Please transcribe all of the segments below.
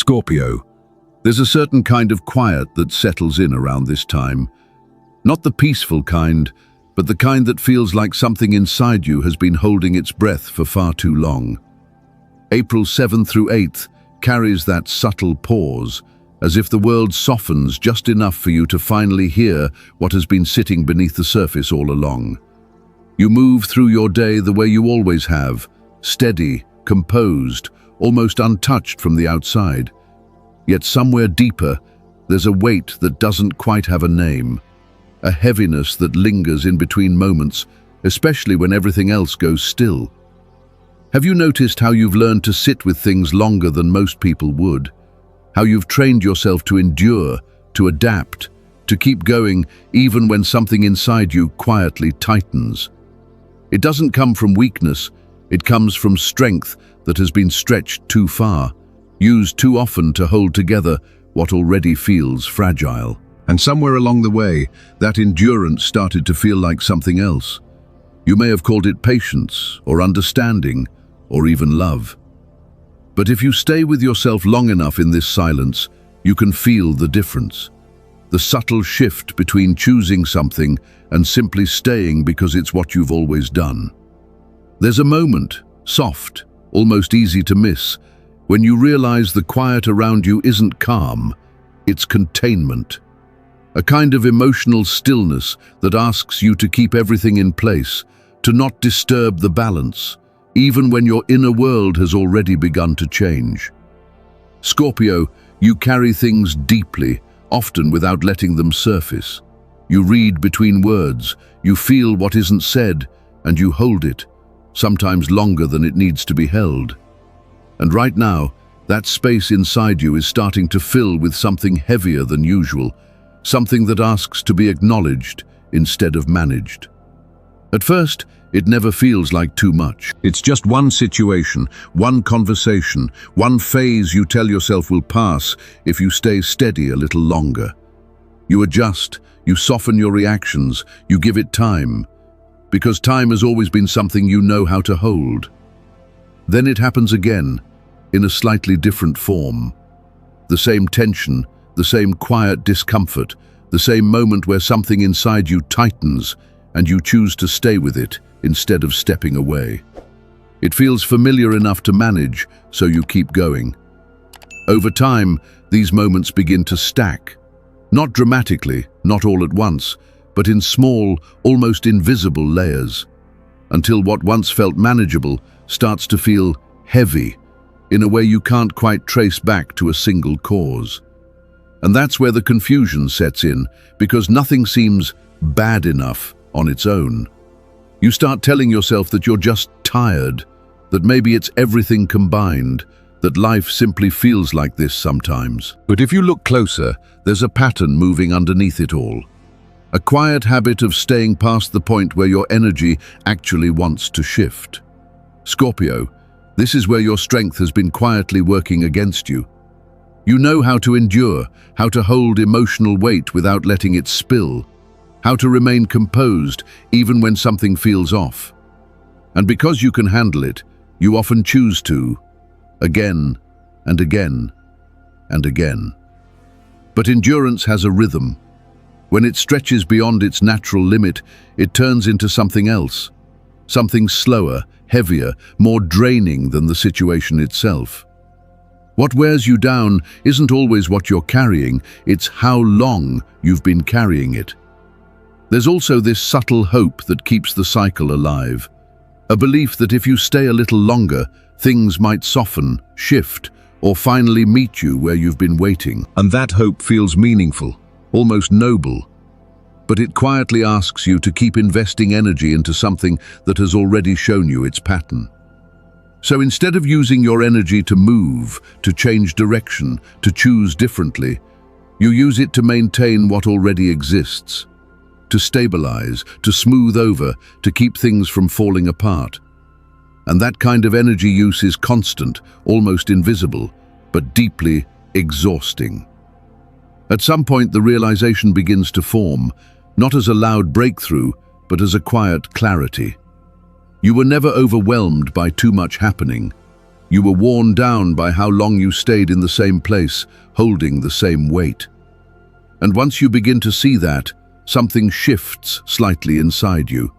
Scorpio. There's a certain kind of quiet that settles in around this time. Not the peaceful kind, but the kind that feels like something inside you has been holding its breath for far too long. April 7th through 8th carries that subtle pause, as if the world softens just enough for you to finally hear what has been sitting beneath the surface all along. You move through your day the way you always have, steady, composed, almost untouched from the outside. Yet somewhere deeper, there's a weight that doesn't quite have a name, a heaviness that lingers in between moments, especially when everything else goes still. Have you noticed how you've learned to sit with things longer than most people would? How you've trained yourself to endure, to adapt, to keep going even when something inside you quietly tightens? It doesn't come from weakness, it comes from strength that has been stretched too far, used too often to hold together what already feels fragile. And somewhere along the way, that endurance started to feel like something else. You may have called it patience, or understanding, or even love. But if you stay with yourself long enough in this silence, you can feel the difference. The subtle shift between choosing something and simply staying because it's what you've always done. There's a moment, soft, almost easy to miss, when you realize the quiet around you isn't calm, it's containment. A kind of emotional stillness that asks you to keep everything in place, to not disturb the balance, even when your inner world has already begun to change. Scorpio, you carry things deeply, often without letting them surface. You read between words, you feel what isn't said, and you hold it, sometimes longer than it needs to be held. And right now, that space inside you is starting to fill with something heavier than usual, something that asks to be acknowledged instead of managed. At first, it never feels like too much. It's just one situation, one conversation, one phase you tell yourself will pass if you stay steady a little longer. You adjust, you soften your reactions, you give it time, because time has always been something you know how to hold. Then it happens again, in a slightly different form. The same tension, the same quiet discomfort, the same moment where something inside you tightens and you choose to stay with it instead of stepping away. It feels familiar enough to manage, so you keep going. Over time, these moments begin to stack. Not dramatically, not all at once, but in small, almost invisible layers, until what once felt manageable starts to feel heavy, in a way you can't quite trace back to a single cause. And that's where the confusion sets in, because nothing seems bad enough on its own. You start telling yourself that you're just tired, that maybe it's everything combined, that life simply feels like this sometimes. But if you look closer, there's a pattern moving underneath it all. A quiet habit of staying past the point where your energy actually wants to shift. Scorpio, this is where your strength has been quietly working against you. You know how to endure, how to hold emotional weight without letting it spill, how to remain composed even when something feels off. And because you can handle it, you often choose to, again and again and again. But endurance has a rhythm. When it stretches beyond its natural limit, it turns into something else, something slower, heavier, more draining than the situation itself. What wears you down isn't always what you're carrying, it's how long you've been carrying it. There's also this subtle hope that keeps the cycle alive, a belief that if you stay a little longer, things might soften, shift, or finally meet you where you've been waiting. And that hope feels meaningful, almost noble. But it quietly asks you to keep investing energy into something that has already shown you its pattern. So instead of using your energy to move, to change direction, to choose differently, you use it to maintain what already exists, to stabilize, to smooth over, to keep things from falling apart. And that kind of energy use is constant, almost invisible, but deeply exhausting. At some point, the realization begins to form, not as a loud breakthrough, but as a quiet clarity. You were never overwhelmed by too much happening. You were worn down by how long you stayed in the same place, holding the same weight. And once you begin to see that, something shifts slightly inside you.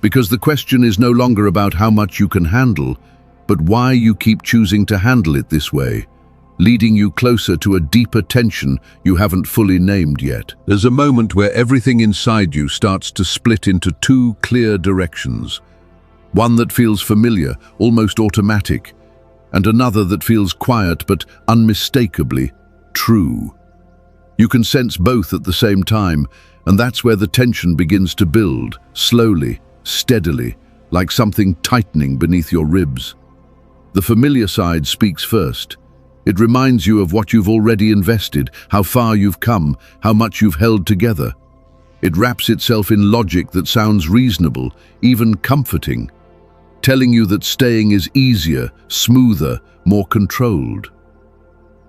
Because the question is no longer about how much you can handle, but why you keep choosing to handle it this way, leading you closer to a deeper tension you haven't fully named yet. There's a moment where everything inside you starts to split into two clear directions. One that feels familiar, almost automatic, and another that feels quiet but unmistakably true. You can sense both at the same time, and that's where the tension begins to build, slowly, steadily, like something tightening beneath your ribs. The familiar side speaks first. It reminds you of what you've already invested, how far you've come, how much you've held together. It wraps itself in logic that sounds reasonable, even comforting, telling you that staying is easier, smoother, more controlled.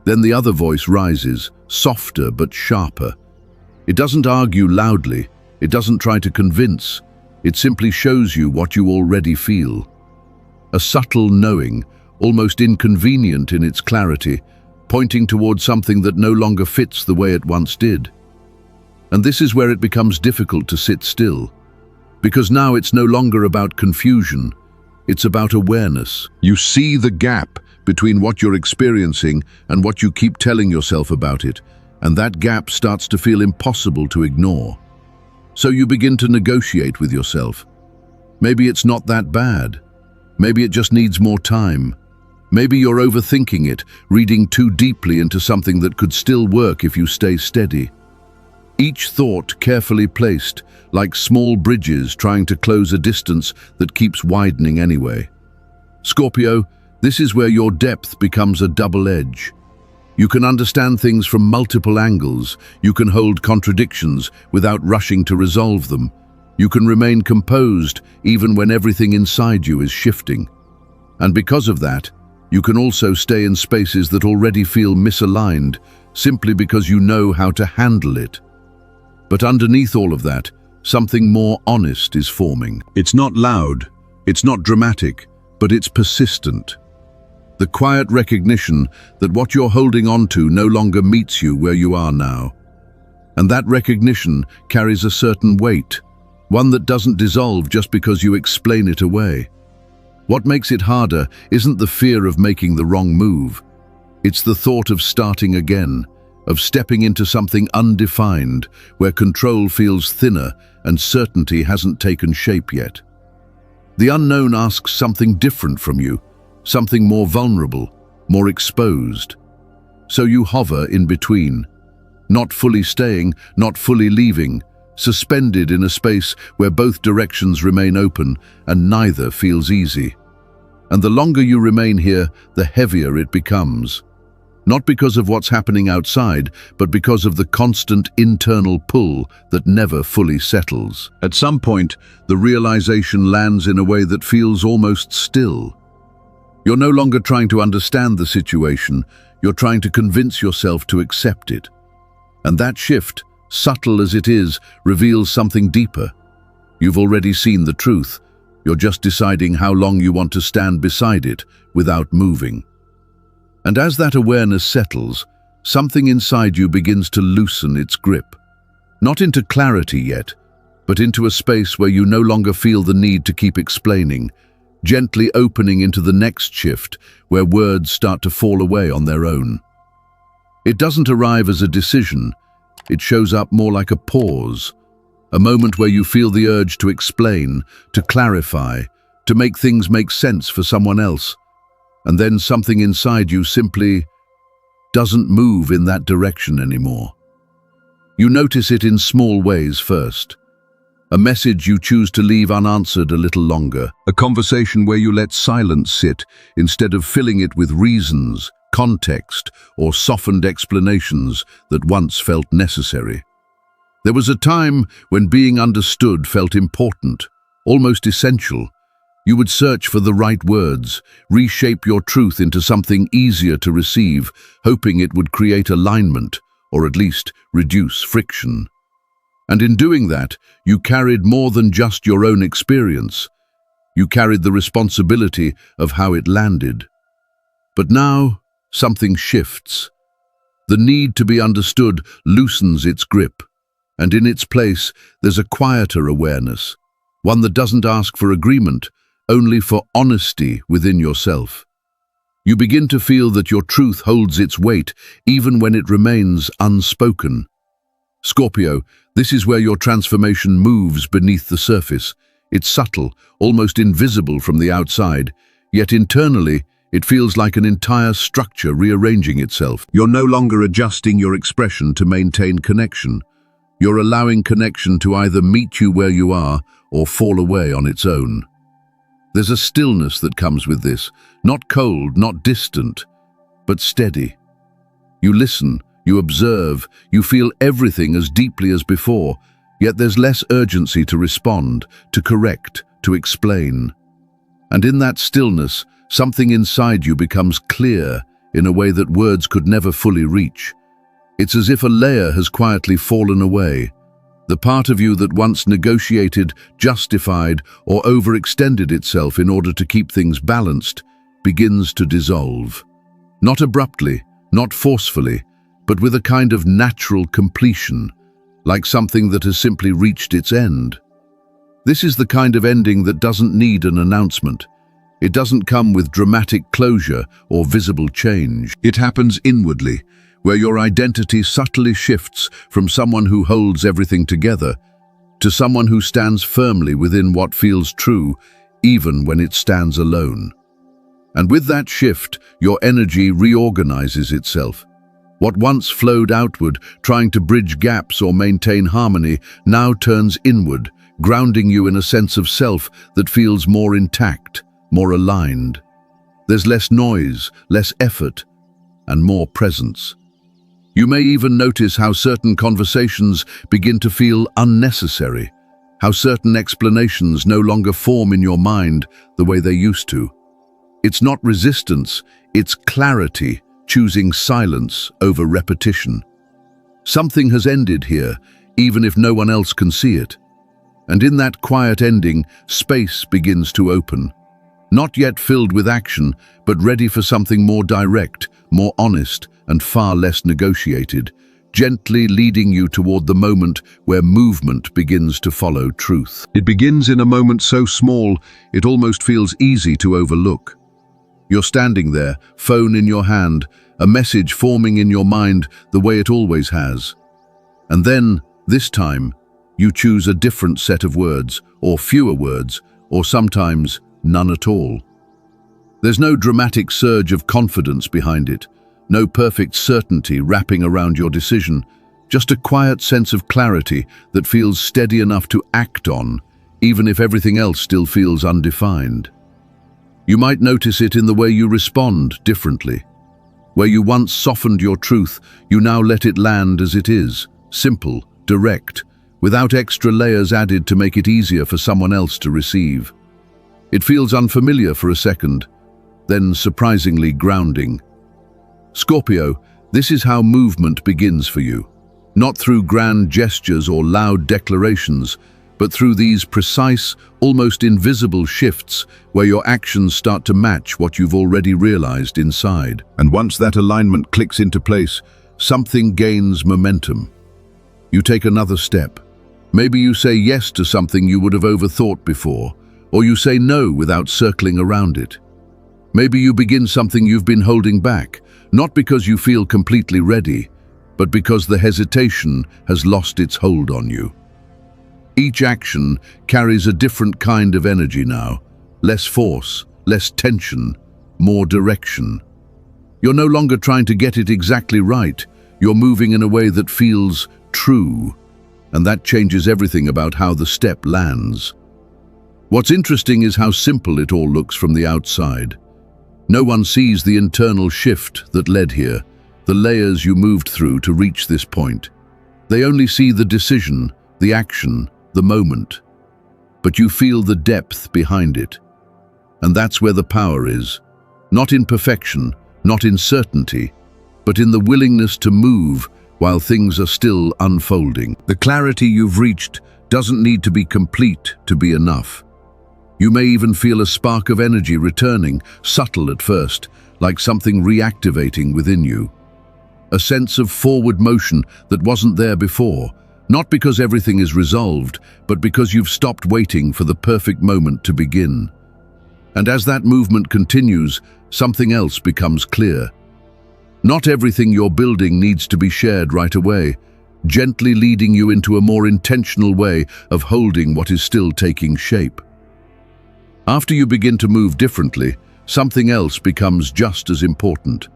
Then the other voice rises, softer but sharper. It doesn't argue loudly, it doesn't try to convince, it simply shows you what you already feel. A subtle knowing, almost inconvenient in its clarity, pointing towards something that no longer fits the way it once did. And this is where it becomes difficult to sit still, because now it's no longer about confusion, it's about awareness. You see the gap between what you're experiencing and what you keep telling yourself about it, and that gap starts to feel impossible to ignore. So you begin to negotiate with yourself. Maybe it's not that bad. Maybe it just needs more time. Maybe you're overthinking it, reading too deeply into something that could still work if you stay steady. Each thought carefully placed, like small bridges trying to close a distance that keeps widening anyway. Scorpio, this is where your depth becomes a double edge. You can understand things from multiple angles. You can hold contradictions without rushing to resolve them. You can remain composed even when everything inside you is shifting. And because of that, you can also stay in spaces that already feel misaligned, simply because you know how to handle it. But underneath all of that, something more honest is forming. It's not loud, it's not dramatic, but it's persistent. The quiet recognition that what you're holding on to no longer meets you where you are now. And that recognition carries a certain weight, one that doesn't dissolve just because you explain it away. What makes it harder isn't the fear of making the wrong move. It's the thought of starting again, of stepping into something undefined, where control feels thinner and certainty hasn't taken shape yet. The unknown asks something different from you, something more vulnerable, more exposed. So you hover in between, not fully staying, not fully leaving, suspended in a space where both directions remain open and neither feels easy. And the longer you remain here, the heavier it becomes. Not because of what's happening outside, but because of the constant internal pull that never fully settles. At some point, the realization lands in a way that feels almost still. You're no longer trying to understand the situation, you're trying to convince yourself to accept it. And that shift, subtle as it is, reveals something deeper. You've already seen the truth. You're just deciding how long you want to stand beside it without moving. And as that awareness settles, something inside you begins to loosen its grip. Not into clarity yet, but into a space where you no longer feel the need to keep explaining, gently opening into the next shift where words start to fall away on their own. It doesn't arrive as a decision, it shows up more like a pause, a moment where you feel the urge to explain, to clarify, to make things make sense for someone else. And then something inside you simply doesn't move in that direction anymore. You notice it in small ways first. A message you choose to leave unanswered a little longer. A conversation where you let silence sit instead of filling it with reasons, context, or softened explanations that once felt necessary. There was a time when being understood felt important, almost essential. You would search for the right words, reshape your truth into something easier to receive, hoping it would create alignment, or at least reduce friction. And in doing that, you carried more than just your own experience. You carried the responsibility of how it landed. But now, something shifts. The need to be understood loosens its grip, and in its place, there's a quieter awareness, one that doesn't ask for agreement, only for honesty within yourself. You begin to feel that your truth holds its weight, even when it remains unspoken. Scorpio, this is where your transformation moves beneath the surface. It's subtle, almost invisible from the outside, yet internally, it feels like an entire structure rearranging itself. You're no longer adjusting your expression to maintain connection. You're allowing connection to either meet you where you are or fall away on its own. There's a stillness that comes with this, not cold, not distant, but steady. You listen, you observe, you feel everything as deeply as before, yet there's less urgency to respond, to correct, to explain. And in that stillness, something inside you becomes clear in a way that words could never fully reach. It's as if a layer has quietly fallen away. The part of you that once negotiated, justified, or overextended itself in order to keep things balanced begins to dissolve. Not abruptly, not forcefully, but with a kind of natural completion, like something that has simply reached its end. This is the kind of ending that doesn't need an announcement. It doesn't come with dramatic closure or visible change. It happens inwardly, where your identity subtly shifts from someone who holds everything together to someone who stands firmly within what feels true, even when it stands alone. And with that shift, your energy reorganizes itself. What once flowed outward, trying to bridge gaps or maintain harmony, now turns inward, grounding you in a sense of self that feels more intact, more aligned. There's less noise, less effort, and more presence. You may even notice how certain conversations begin to feel unnecessary, how certain explanations no longer form in your mind the way they used to. It's not resistance, it's clarity, choosing silence over repetition. Something has ended here, even if no one else can see it. And in that quiet ending, space begins to open. Not yet filled with action, but ready for something more direct, more honest, and far less negotiated, gently leading you toward the moment where movement begins to follow truth. It begins in a moment so small, it almost feels easy to overlook. You're standing there, phone in your hand, a message forming in your mind the way it always has. And then, this time, you choose a different set of words, or fewer words, or sometimes none at all. There's no dramatic surge of confidence behind it, no perfect certainty wrapping around your decision, just a quiet sense of clarity that feels steady enough to act on, even if everything else still feels undefined. You might notice it in the way you respond differently. Where you once softened your truth, you now let it land as it is, simple, direct, without extra layers added to make it easier for someone else to receive. It feels unfamiliar for a second, then surprisingly grounding. Scorpio, this is how movement begins for you. Not through grand gestures or loud declarations, but through these precise, almost invisible shifts where your actions start to match what you've already realized inside. And once that alignment clicks into place, something gains momentum. You take another step. Maybe you say yes to something you would have overthought before, or you say no without circling around it. Maybe you begin something you've been holding back, not because you feel completely ready, but because the hesitation has lost its hold on you. Each action carries a different kind of energy now, less force, less tension, more direction. You're no longer trying to get it exactly right, you're moving in a way that feels true, and that changes everything about how the step lands. What's interesting is how simple it all looks from the outside. No one sees the internal shift that led here, the layers you moved through to reach this point. They only see the decision, the action, the moment. But you feel the depth behind it. And that's where the power is. Not in perfection, not in certainty, but in the willingness to move while things are still unfolding. The clarity you've reached doesn't need to be complete to be enough. You may even feel a spark of energy returning, subtle at first, like something reactivating within you. A sense of forward motion that wasn't there before, not because everything is resolved, but because you've stopped waiting for the perfect moment to begin. And as that movement continues, something else becomes clear. Not everything you're building needs to be shared right away, gently leading you into a more intentional way of holding what is still taking shape. After you begin to move differently, something else becomes just as important: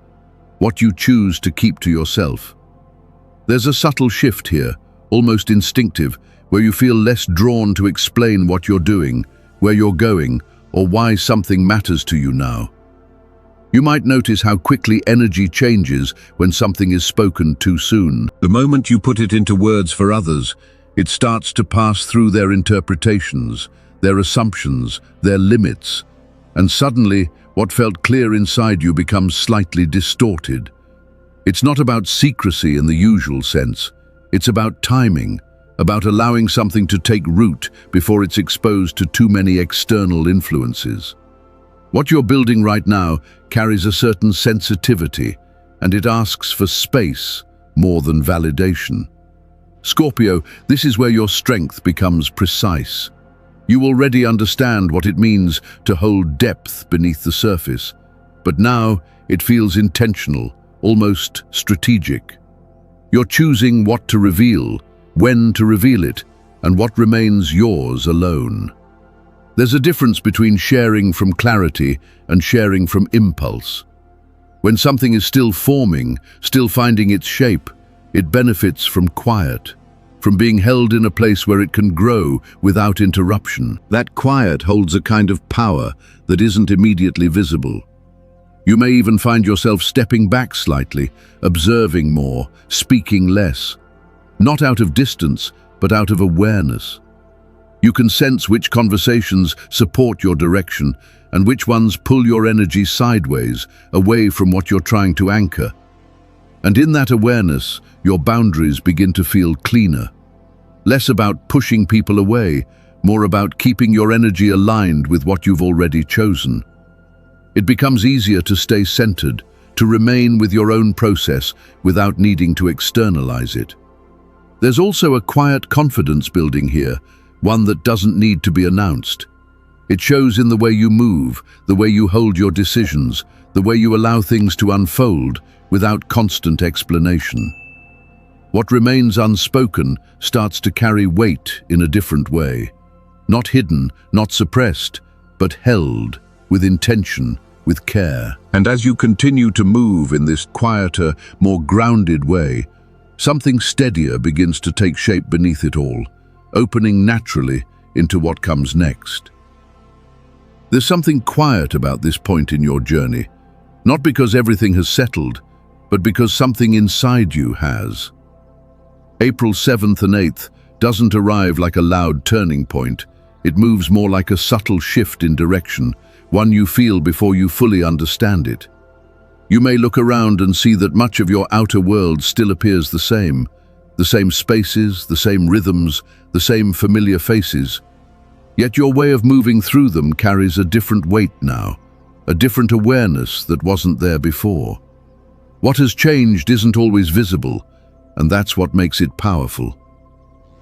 what you choose to keep to yourself. There's a subtle shift here, almost instinctive, where you feel less drawn to explain what you're doing, where you're going, or why something matters to you now. You might notice how quickly energy changes when something is spoken too soon. The moment you put it into words for others, it starts to pass through their interpretations, their assumptions, their limits, and suddenly what felt clear inside you becomes slightly distorted. It's not about secrecy in the usual sense. It's about timing, about allowing something to take root before it's exposed to too many external influences. What you're building right now carries a certain sensitivity, and it asks for space more than validation. Scorpio, this is where your strength becomes precise. You already understand what it means to hold depth beneath the surface, but now it feels intentional, almost strategic. You're choosing what to reveal, when to reveal it, and what remains yours alone. There's a difference between sharing from clarity and sharing from impulse. When something is still forming, still finding its shape, it benefits from quiet, from being held in a place where it can grow without interruption. That quiet holds a kind of power that isn't immediately visible. You may even find yourself stepping back slightly, observing more, speaking less. Not out of distance, but out of awareness. You can sense which conversations support your direction and which ones pull your energy sideways, away from what you're trying to anchor. And in that awareness, your boundaries begin to feel cleaner. Less about pushing people away, more about keeping your energy aligned with what you've already chosen. It becomes easier to stay centered, to remain with your own process without needing to externalize it. There's also a quiet confidence building here, one that doesn't need to be announced. It shows in the way you move, the way you hold your decisions, the way you allow things to unfold without constant explanation. What remains unspoken starts to carry weight in a different way. Not hidden, not suppressed, but held, with intention, with care. And as you continue to move in this quieter, more grounded way, something steadier begins to take shape beneath it all, opening naturally into what comes next. There's something quiet about this point in your journey, not because everything has settled, but because something inside you has. April 7th and 8th doesn't arrive like a loud turning point. It moves more like a subtle shift in direction, one you feel before you fully understand it. You may look around and see that much of your outer world still appears the same spaces, the same rhythms, the same familiar faces. Yet your way of moving through them carries a different weight now, a different awareness that wasn't there before. What has changed isn't always visible, and that's what makes it powerful.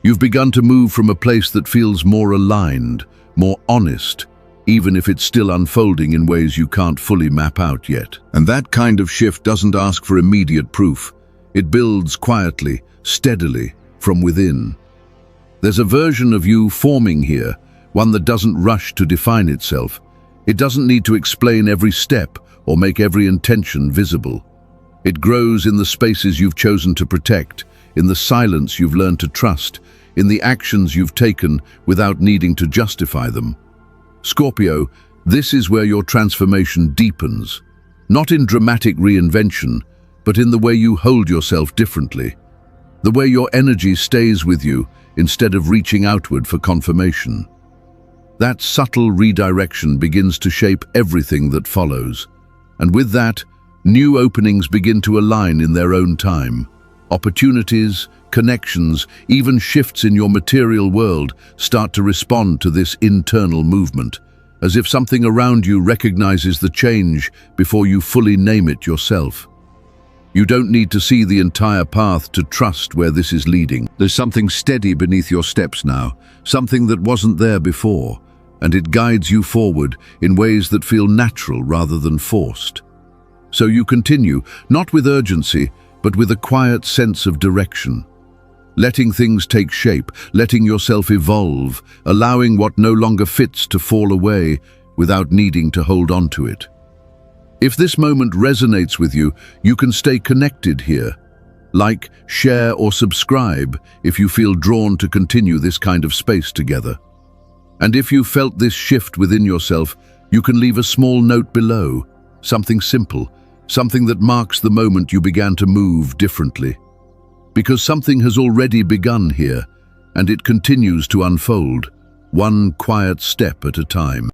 You've begun to move from a place that feels more aligned, more honest, even if it's still unfolding in ways you can't fully map out yet. And that kind of shift doesn't ask for immediate proof. It builds quietly, steadily, from within. There's a version of you forming here, one that doesn't rush to define itself. It doesn't need to explain every step or make every intention visible. It grows in the spaces you've chosen to protect, in the silence you've learned to trust, in the actions you've taken without needing to justify them. Scorpio, this is where your transformation deepens, not in dramatic reinvention, but in the way you hold yourself differently, the way your energy stays with you instead of reaching outward for confirmation. That subtle redirection begins to shape everything that follows, and with that, new openings begin to align in their own time. Opportunities, connections, even shifts in your material world start to respond to this internal movement, as if something around you recognizes the change before you fully name it yourself. You don't need to see the entire path to trust where this is leading. There's something steady beneath your steps now, something that wasn't there before, and it guides you forward in ways that feel natural rather than forced. So you continue, not with urgency, but with a quiet sense of direction. Letting things take shape, letting yourself evolve, allowing what no longer fits to fall away without needing to hold on to it. If this moment resonates with you, you can stay connected here. Like, share or subscribe if you feel drawn to continue this kind of space together. And if you felt this shift within yourself, you can leave a small note below, something simple, something that marks the moment you began to move differently. Because something has already begun here, and it continues to unfold, one quiet step at a time.